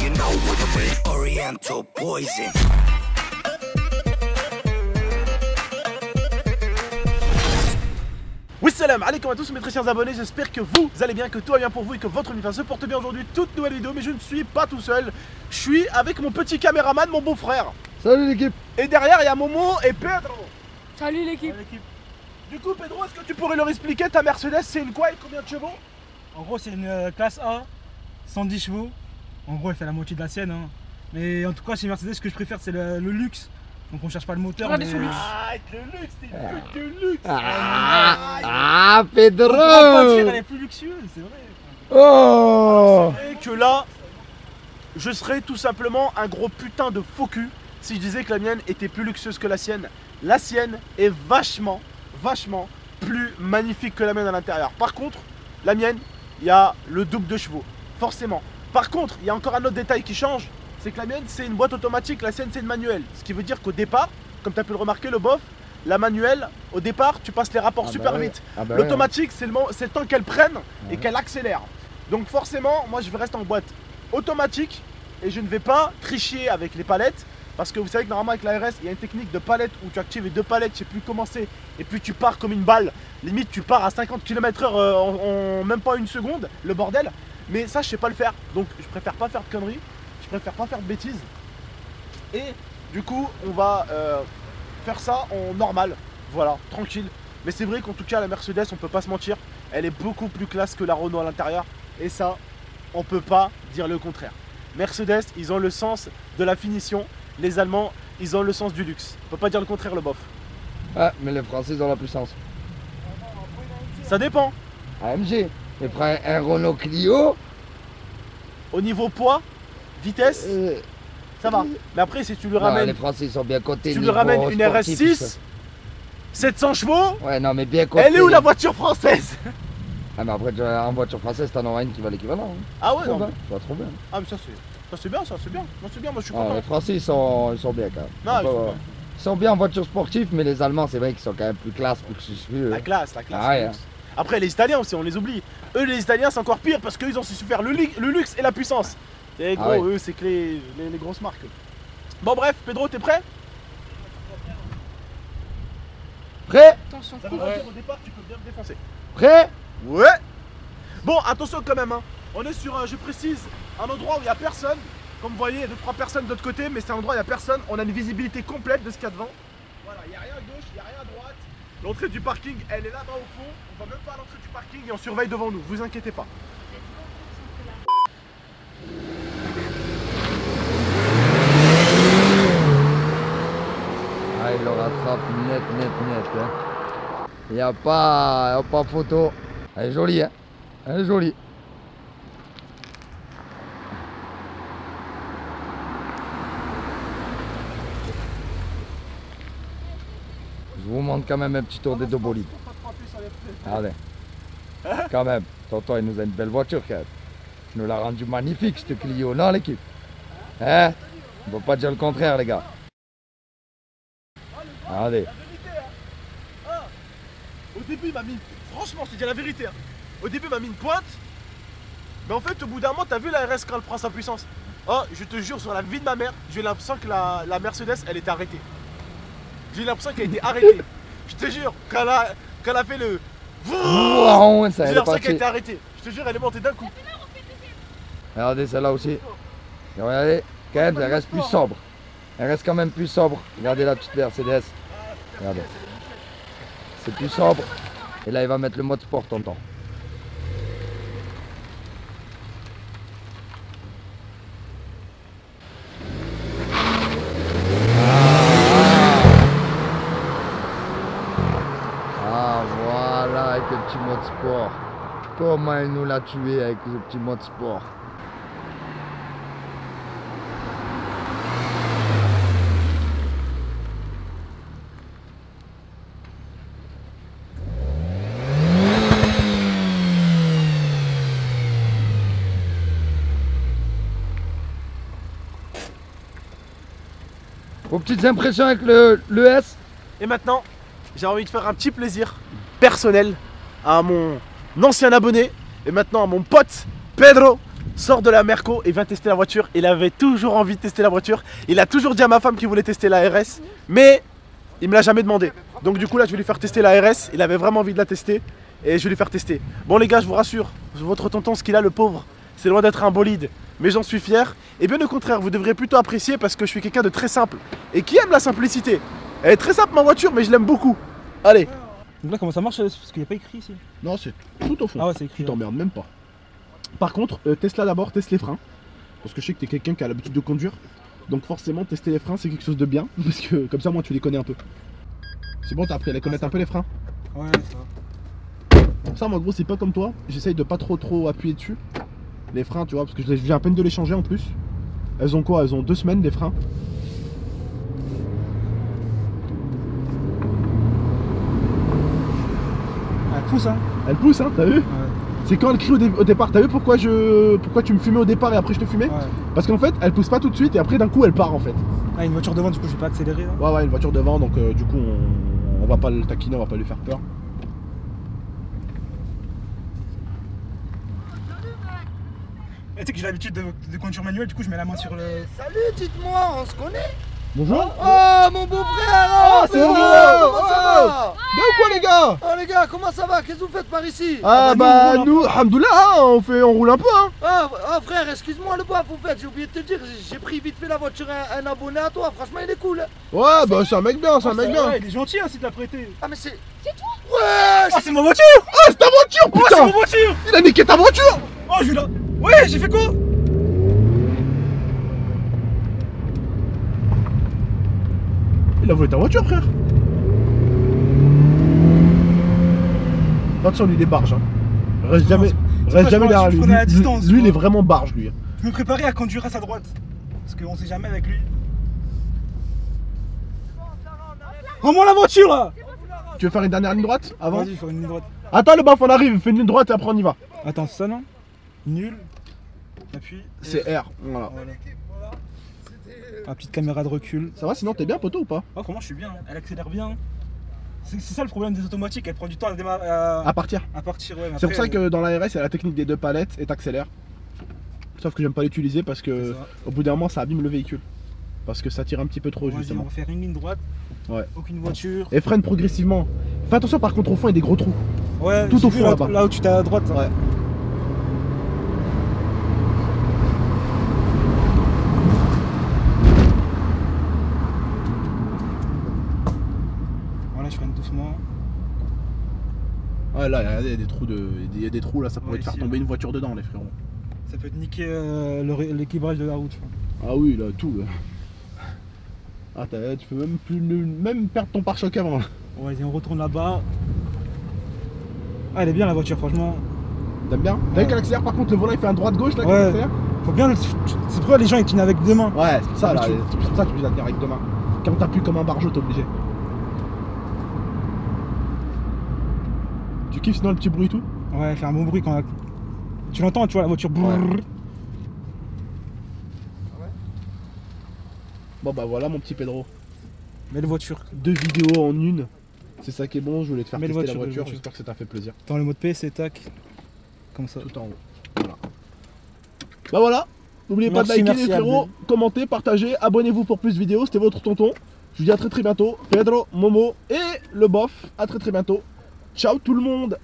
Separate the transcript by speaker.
Speaker 1: you know what I mean. Oriental poison.
Speaker 2: Oui, salam alaikum à tous mes très chers abonnés, j'espère que vous allez bien, que tout va bien pour vous et que votre univers se porte bien aujourd'hui. Toute nouvelle vidéo, mais je ne suis pas tout seul. Je suis avec mon petit caméraman, mon beau-frère.
Speaker 3: Salut l'équipe.
Speaker 2: Et derrière, il y a Momo et Pedro.
Speaker 4: Salut l'équipe.
Speaker 2: Du coup, Pedro, est-ce que tu pourrais leur expliquer ta Mercedes, c'est une quoi et combien de chevaux?
Speaker 5: En gros, c'est une classe A, 110 chevaux. En gros, elle fait la moitié de la sienne. Hein. Mais en tout cas, chez Mercedes, ce que je préfère, c'est le luxe. Donc, on cherche pas le moteur.
Speaker 4: Regardez
Speaker 5: Mais...
Speaker 4: ce luxe.
Speaker 2: Ah, le luxe, t'es une pute de luxe.
Speaker 3: Pedro.
Speaker 5: On peut pas dire, elle est plus luxueuse, c'est vrai.
Speaker 3: Oh.
Speaker 2: Et que là, je serais tout simplement un gros putain de faux cul si je disais que la mienne était plus luxueuse que la sienne. La sienne est vachement plus magnifique que la mienne à l'intérieur. Par contre, la mienne, il y a le double de chevaux, forcément. Par contre, il y a encore un autre détail qui change, c'est que la mienne, c'est une boîte automatique, la sienne, c'est une manuelle. Ce qui veut dire qu'au départ, comme tu as pu le remarquer, le bof, la manuelle, au départ, tu passes les rapports super vite. L'automatique, c'est le temps qu'elle prenne et qu'elle accélère. Donc forcément, moi, je vais rester en boîte automatique et je ne vais pas tricher avec les palettes. Parce que vous savez que normalement avec la RS, il y a une technique de palette où tu actives les deux palettes, je sais plus comment c'est, et puis tu pars comme une balle. Limite tu pars à 50 km/h en même pas une seconde, le bordel. Mais ça je sais pas le faire, donc je préfère pas faire de conneries, je préfère pas faire de bêtises. Et du coup on va faire ça en normal, voilà, tranquille. Mais c'est vrai qu'en tout cas la Mercedes, on peut pas se mentir, elle est beaucoup plus classe que la Renault à l'intérieur. Et ça, on peut pas dire le contraire. Mercedes, ils ont le sens de la finition. Les Allemands, ils ont le sens du luxe. On peut pas dire le contraire, le bof.
Speaker 3: Ah, mais les Français, ils ont la puissance.
Speaker 2: Ça dépend.
Speaker 3: AMG, mais prends un Renault Clio.
Speaker 2: Au niveau poids, vitesse, ça va. Mais après, si tu lui ramènes,
Speaker 3: les Français, ils sont bien cotés.
Speaker 2: si tu lui ramènes une RS6, 700 chevaux,
Speaker 3: ouais, non, mais bien cotés.
Speaker 2: elle est où la voiture française?
Speaker 3: Ah, mais après, en voiture française, t'en auras une qui va l'équivalent. Hein.
Speaker 2: Ah ouais, non.
Speaker 3: Tu vas trop bien.
Speaker 2: Ah, mais ça c'est bien, ça c'est bien. Non, c'est bien, moi je suis content.
Speaker 3: Les Français, ils sont bien quand même.
Speaker 2: Non,
Speaker 3: ils sont bien en voiture sportive, mais les Allemands, c'est vrai qu'ils sont quand même plus classe, plus luxueux.
Speaker 2: La classe.
Speaker 3: Ah ouais.
Speaker 2: Après, les Italiens aussi, on les oublie. Eux, les Italiens, c'est encore pire parce qu'ils ont su faire le luxe et la puissance. Et gros, eux, c'est que les grosses marques. Bon, bref, Pedro, t'es prêt?
Speaker 3: Prêt?
Speaker 4: Attention,
Speaker 2: Ça veut dire au départ, tu peux bien me défoncer.
Speaker 3: Prêt?
Speaker 2: Ouais. Bon, attention quand même, hein. On est sur, je précise, un endroit où il n'y a personne. Comme vous voyez, il y a 2-3 personnes de l'autre côté, mais c'est un endroit où il n'y a personne. On a une visibilité complète de ce qu'il y a devant. Voilà, il n'y a rien à gauche, il n'y a rien à droite. L'entrée du parking, elle est là-bas au fond. On va même pas à l'entrée du parking et on surveille devant nous, vous inquiétez pas.
Speaker 3: Ah, il le rattrape net. Hein. Il n'y a pas photo. Elle est jolie, hein. Elle est jolie. Je vous montre quand même un petit tour des deux bolides. Allez. Quand même. Tonton, il nous a une belle voiture quand même. Il nous l'a rendu magnifique, cette Clio. Non, l'équipe. Hein? On ne peut pas dire le contraire, les gars. Allez.
Speaker 2: Au début, il m'a mis, franchement, je te dis la vérité, hein. Au début, il m'a mis une pointe. Mais en fait, au bout d'un moment, t'as vu la RS quand elle prend sa puissance. Oh, je te jure, sur la vie de ma mère, j'ai l'impression que la Mercedes, elle était arrêtée. J'ai l'impression qu'elle était arrêtée. Je te jure, quand elle a fait le...
Speaker 3: Wow, ça,
Speaker 2: j'ai l'impression qu'elle était arrêtée. Je te jure, elle est montée d'un coup.
Speaker 3: Regardez celle-là aussi. Et regardez, quand même, elle reste plus sobre. Elle reste quand même plus sobre. Regardez la petite Mercedes. Regardez. C'est plus sobre. Et là, il va mettre le mode sport, tonton. Ah, voilà, avec le petit mode sport. Comment il nous l'a tué avec le petit mode sport. Vos petites impressions avec le S.
Speaker 2: Et maintenant, j'ai envie de faire un petit plaisir personnel à mon ancien abonné et maintenant à mon pote Pedro sort de la Merco et vient tester la voiture. Il avait toujours envie de tester la voiture. Il a toujours dit à ma femme qu'il voulait tester la RS, mais il me l'a jamais demandé. Donc du coup là je vais lui faire tester la RS. Il avait vraiment envie de la tester et je vais lui faire tester. Bon les gars, je vous rassure, votre tonton, ce qu'il a, le pauvre, c'est loin d'être un bolide, mais j'en suis fier. Et bien au contraire, vous devrez plutôt apprécier parce que je suis quelqu'un de très simple et qui aime la simplicité. Elle est très simple ma voiture, mais je l'aime beaucoup. Allez.
Speaker 5: Donc là, comment ça marche? Parce qu'il n'y a pas écrit ici.
Speaker 2: Non, c'est tout au fond.
Speaker 5: Ah ouais, c'est écrit.
Speaker 2: Tu t'emmerdes même pas. Par contre, teste-la d'abord, teste les freins. Parce que je sais que t'es quelqu'un qui a l'habitude de conduire. Donc forcément, tester les freins, c'est quelque chose de bien. Parce que comme ça, moi, tu les connais un peu. C'est bon, t'as appris à les connaître un peu les freins?
Speaker 5: Ouais, ça va.
Speaker 2: Comme ça, moi, en gros, c'est pas comme toi. J'essaye de pas trop appuyer dessus. Les freins, tu vois, parce que je viens à peine de les changer en plus. Elles ont quoi? Elles ont 2 semaines, les freins.
Speaker 5: Elle pousse, hein.
Speaker 2: Elle pousse, hein, t'as vu?
Speaker 5: Ouais.
Speaker 2: C'est quand elle crie au départ. T'as vu pourquoi tu me fumais au départ et après je te fumais?
Speaker 5: Ouais.
Speaker 2: Parce qu'en fait, elle pousse pas tout de suite et après d'un coup elle part en fait.
Speaker 5: Ah, une voiture devant, du coup, je vais pas accélérer là.
Speaker 2: Ouais, une voiture devant, donc du coup on va pas le taquiner, on va pas lui faire peur.
Speaker 5: Et tu sais que j'ai l'habitude de conduire manuel, du coup, je mets la main sur le.
Speaker 1: Salut, dites-moi, on se connaît?
Speaker 2: Bonjour.
Speaker 1: Oh, mon beau-frère!
Speaker 2: Oh, c'est vous!
Speaker 1: Comment ça va?
Speaker 2: Bien ou quoi les gars?
Speaker 1: Oh, les gars, comment ça va? Qu'est-ce que vous faites par ici?
Speaker 2: Ah bah nous, alhamdoulilah, hein, on roule un peu hein.
Speaker 1: Ah, frère, excuse-moi le bois, au fait, j'ai oublié de te dire, j'ai pris vite fait la voiture à un abonné à toi, franchement, il est cool.
Speaker 2: Ouais, bah c'est un mec bien, c'est un mec bien.
Speaker 5: Ouais, il est gentil aussi de la prêter.
Speaker 1: Ah, mais c'est.
Speaker 2: Ouais,
Speaker 5: Ah, c'est ma voiture!
Speaker 2: ah, c'est ta voiture,
Speaker 5: Oh, c'est
Speaker 2: putain!
Speaker 5: ma voiture!
Speaker 2: Il a niqué ta voiture!
Speaker 5: Oh, je là. Ouais, j'ai fait quoi?
Speaker 2: Il a volé ta voiture, frère. Attention, lui, il est barge. Hein. Reste jamais derrière lui.
Speaker 5: prenais à la distance,
Speaker 2: Lui, il
Speaker 5: moi.
Speaker 2: est vraiment barge, lui.
Speaker 5: Je me préparais à conduire à sa droite. Parce qu'on sait jamais avec lui. Rends-moi la voiture là!
Speaker 2: Tu veux faire une dernière ligne droite avant?
Speaker 5: Vas-y, je vais faire une ligne droite.
Speaker 2: Attends, le baf, on arrive. Fais une ligne droite et après on y va.
Speaker 5: Attends, c'est ça non? Nul. Appuie.
Speaker 2: C'est R. Voilà.
Speaker 5: Voilà. Ah, petite caméra de recul.
Speaker 2: Ça va, sinon t'es bien, poteau ou pas?
Speaker 5: Oh, comment je suis bien, hein. Elle accélère bien. C'est ça le problème des automatiques, elle prend du temps à démarrer.
Speaker 2: À partir.
Speaker 5: À partir, ouais. mais
Speaker 2: C'est pour
Speaker 5: après,
Speaker 2: ça que dans la RS, il y a la technique des 2 palettes et t'accélères. Sauf que j'aime pas l'utiliser parce que
Speaker 5: C'est ça.
Speaker 2: au bout d'un moment, ça abîme le véhicule. Parce que ça tire un petit peu trop,
Speaker 5: Vas-y, on
Speaker 2: justement.
Speaker 5: va faire une ligne droite.
Speaker 2: Ouais.
Speaker 5: Aucune voiture.
Speaker 2: Et freine progressivement. Fais attention par contre au fond, il y a des gros trous.
Speaker 5: Ouais,
Speaker 2: tout
Speaker 5: j'ai
Speaker 2: au
Speaker 5: vu
Speaker 2: fond, là-bas.
Speaker 5: là où tu t'es à droite.
Speaker 2: Ouais.
Speaker 5: Voilà, je freine doucement.
Speaker 2: Ouais, là, il y a des trous il y a des trous là, ça pourrait
Speaker 5: Ouais,
Speaker 2: te faire
Speaker 5: ici,
Speaker 2: tomber
Speaker 5: là.
Speaker 2: une voiture dedans, les frérots.
Speaker 5: Ça peut te niquer l'équilibrage de la route.
Speaker 2: Ah oui, là, tout. Là. Ah, tu peux même plus même perdre ton pare-choc avant. Là.
Speaker 5: Ouais, vas-y, on retourne là-bas. Ah, elle est bien la voiture, franchement.
Speaker 2: T'aimes bien? T'as vu qu'elle accélère par contre, le volant il fait un droite-gauche là,
Speaker 5: Ouais.
Speaker 2: qu'il accélère?
Speaker 5: Faut bien. C'est pourquoi les gens ils tiennent avec deux mains.
Speaker 2: Ouais, c'est pour ça, là,
Speaker 5: Ah,
Speaker 2: c'est pour ça que tu la tenir avec 2 mains. Quand t'appuies comme un barjot, t'es obligé. Tu kiffes sinon le petit bruit et tout?
Speaker 5: Ouais, elle fait un bon bruit quand. Tu l'entends, tu vois, la voiture.
Speaker 2: Ouais. Bon bah voilà mon petit Pedro.
Speaker 5: Belle voiture.
Speaker 2: 2 vidéos en une. C'est ça qui est bon, je voulais te faire
Speaker 5: Belle
Speaker 2: tester
Speaker 5: voiture,
Speaker 2: la
Speaker 5: belle
Speaker 2: voiture,
Speaker 5: voiture.
Speaker 2: j'espère que ça t'a fait plaisir.
Speaker 5: Dans le mode PC, tac. Comme ça.
Speaker 2: Tout en haut. Voilà. Bah voilà. N'oubliez pas de
Speaker 5: Merci,
Speaker 2: liker les
Speaker 5: merci,
Speaker 2: frérots,
Speaker 5: Abdel.
Speaker 2: commentez, partagez, abonnez-vous pour plus de vidéos. C'était votre tonton. Je vous dis à très bientôt. Pedro, Momo et le bof. À très bientôt. Ciao tout le monde.